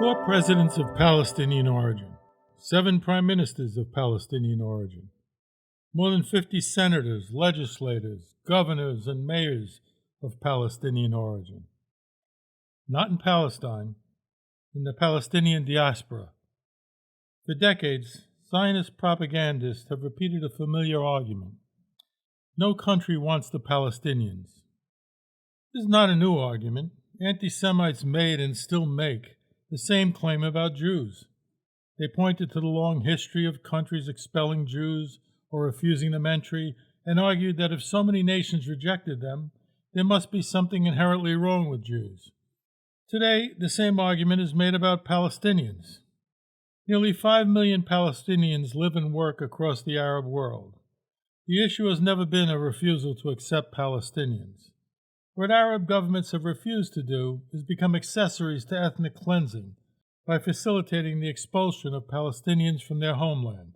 4 presidents of Palestinian origin, 7 prime ministers of Palestinian origin, more than 50 senators, legislators, governors, and mayors of Palestinian origin. Not in Palestine, in the Palestinian Diaspora. For decades, Zionist propagandists have repeated a familiar argument. No country wants the Palestinians. This is not a new argument. Anti-Semites made and still make the same claim about Jews. They pointed to the long history of countries expelling Jews or refusing them entry and argued that if so many nations rejected them, there must be something inherently wrong with Jews. Today, the same argument is made about Palestinians. Nearly 5 million Palestinians live and work across the Arab world. The issue has never been a refusal to accept Palestinians. What Arab governments have refused to do is become accessories to ethnic cleansing by facilitating the expulsion of Palestinians from their homeland.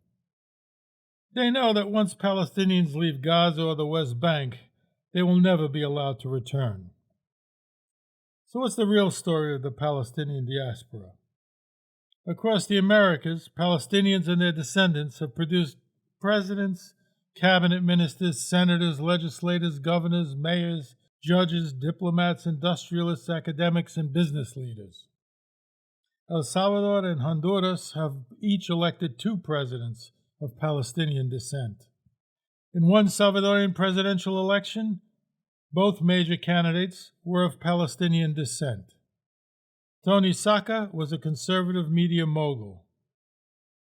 They know that once Palestinians leave Gaza or the West Bank, they will never be allowed to return. So what's the real story of the Palestinian diaspora? Across the Americas, Palestinians and their descendants have produced presidents, cabinet ministers, senators, legislators, governors, mayors, judges, diplomats, industrialists, academics, and business leaders. El Salvador and Honduras have each elected 2 presidents of Palestinian descent. In one Salvadorian presidential election, both major candidates were of Palestinian descent. Tony Saca was a conservative media mogul.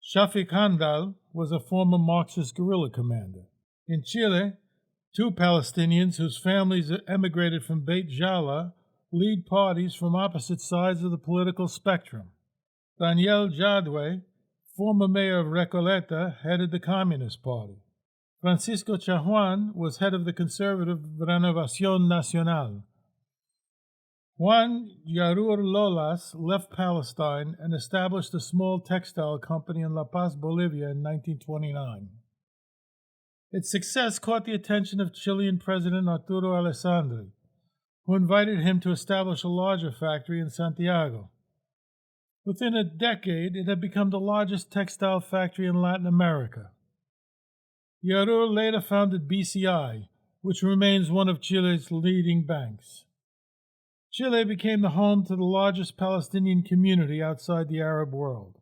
Shafiq Handal was a former Marxist guerrilla commander. In Chile, 2 Palestinians whose families emigrated from Beit Jala lead parties from opposite sides of the political spectrum. Daniel Jadwe, former mayor of Recoleta, headed the Communist Party. Francisco Chajuan was head of the conservative Renovación Nacional. Juan Yarur Lolas left Palestine and established a small textile company in La Paz, Bolivia in 1929. Its success caught the attention of Chilean President Arturo Alessandri, who invited him to establish a larger factory in Santiago. Within a decade, it had become the largest textile factory in Latin America. Yarur later founded BCI, which remains one of Chile's leading banks. Chile became the home to the largest Palestinian community outside the Arab world.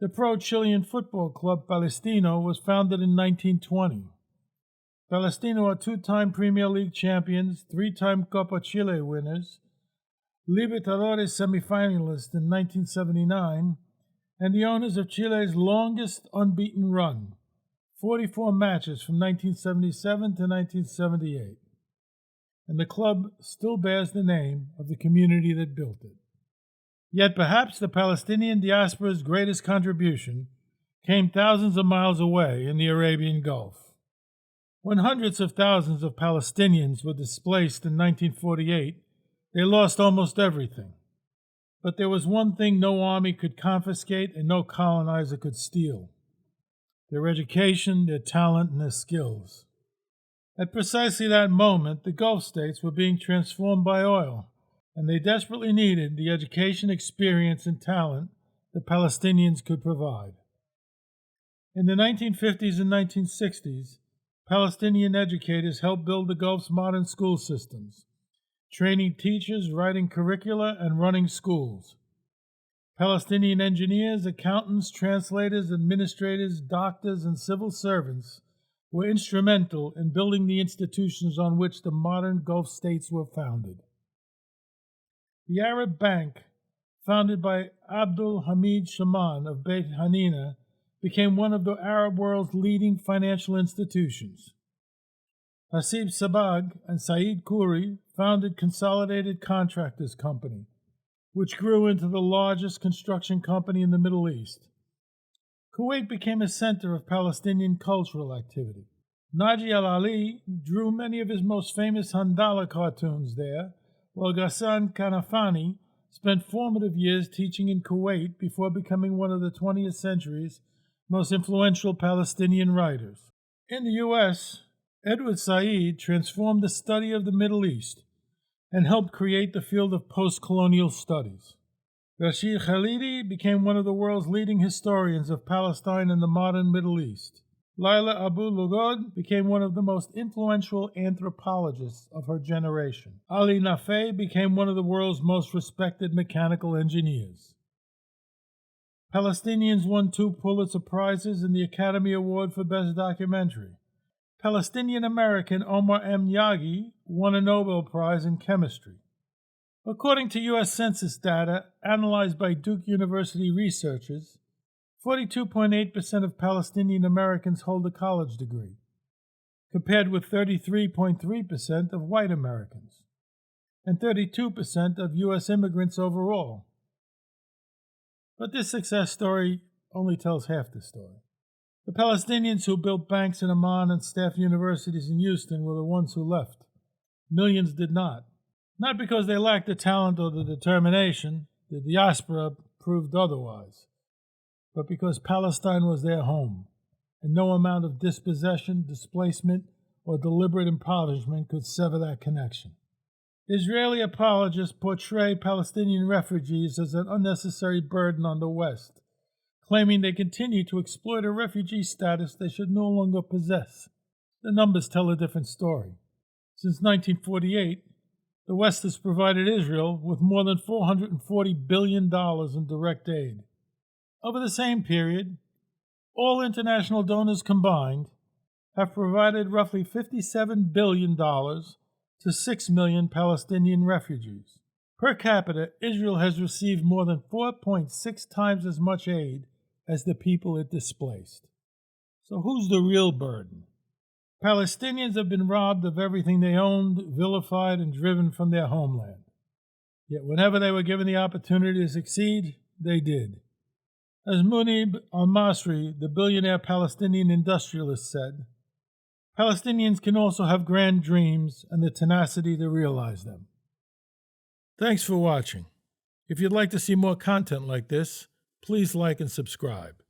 The pro-Chilean football club Palestino was founded in 1920. Palestino are 2-time Premier League champions, 3-time Copa Chile winners, Libertadores semifinalists in 1979, and the owners of Chile's longest unbeaten run, 44 matches from 1977 to 1978. And the club still bears the name of the community that built it. Yet perhaps the Palestinian diaspora's greatest contribution came thousands of miles away in the Arabian Gulf. When hundreds of thousands of Palestinians were displaced in 1948, they lost almost everything. But there was one thing no army could confiscate and no colonizer could steal: their education, their talent, and their skills. At precisely that moment, the Gulf states were being transformed by oil, and they desperately needed the education, experience, and talent the Palestinians could provide. In the 1950s and 1960s, Palestinian educators helped build the Gulf's modern school systems, training teachers, writing curricula, and running schools. Palestinian engineers, accountants, translators, administrators, doctors, and civil servants were instrumental in building the institutions on which the modern Gulf states were founded. The Arab Bank, founded by Abdul Hamid Shaman of Beit Hanina, became one of the Arab world's leading financial institutions. Hasib Sabag and Said Khoury founded Consolidated Contractors Company, which grew into the largest construction company in the Middle East. Kuwait became a center of Palestinian cultural activity. Naji al-Ali drew many of his most famous Handala cartoons there, while Ghassan Kanafani spent formative years teaching in Kuwait before becoming one of the 20th century's most influential Palestinian writers. In the U.S., Edward Said transformed the study of the Middle East and helped create the field of post-colonial studies. Rashid Khalidi became one of the world's leading historians of Palestine and the modern Middle East. Laila Abu Lugod became one of the most influential anthropologists of her generation. Ali Nafeh became one of the world's most respected mechanical engineers. Palestinians won 2 Pulitzer Prizes and the Academy Award for Best Documentary. Palestinian American Omar M. Yaghi won a Nobel Prize in Chemistry. According to U.S. Census data analyzed by Duke University researchers, 42.8% of Palestinian Americans hold a college degree, compared with 33.3% of white Americans, and 32% of U.S. immigrants overall. But this success story only tells half the story. The Palestinians who built banks in Amman and staffed universities in Houston were the ones who left. Millions did not. Not because they lacked the talent or the determination, the diaspora proved otherwise, but because Palestine was their home, and no amount of dispossession, displacement, or deliberate impoverishment could sever that connection. Israeli apologists portray Palestinian refugees as an unnecessary burden on the West, claiming they continue to exploit a refugee status they should no longer possess. The numbers tell a different story. Since 1948, the West has provided Israel with more than $440 billion in direct aid. Over the same period, all international donors combined have provided roughly $57 billion to 6 million Palestinian refugees. Per capita, Israel has received more than 4.6 times as much aid as the people it displaced. So who's the real burden? Palestinians have been robbed of everything they owned, vilified, and driven from their homeland. Yet whenever they were given the opportunity to succeed, they did. As Munib al-Masri, the billionaire Palestinian industrialist, said, Palestinians can also have grand dreams and the tenacity to realize them. Thanks for watching. If you'd like to see more content like this, please like and subscribe.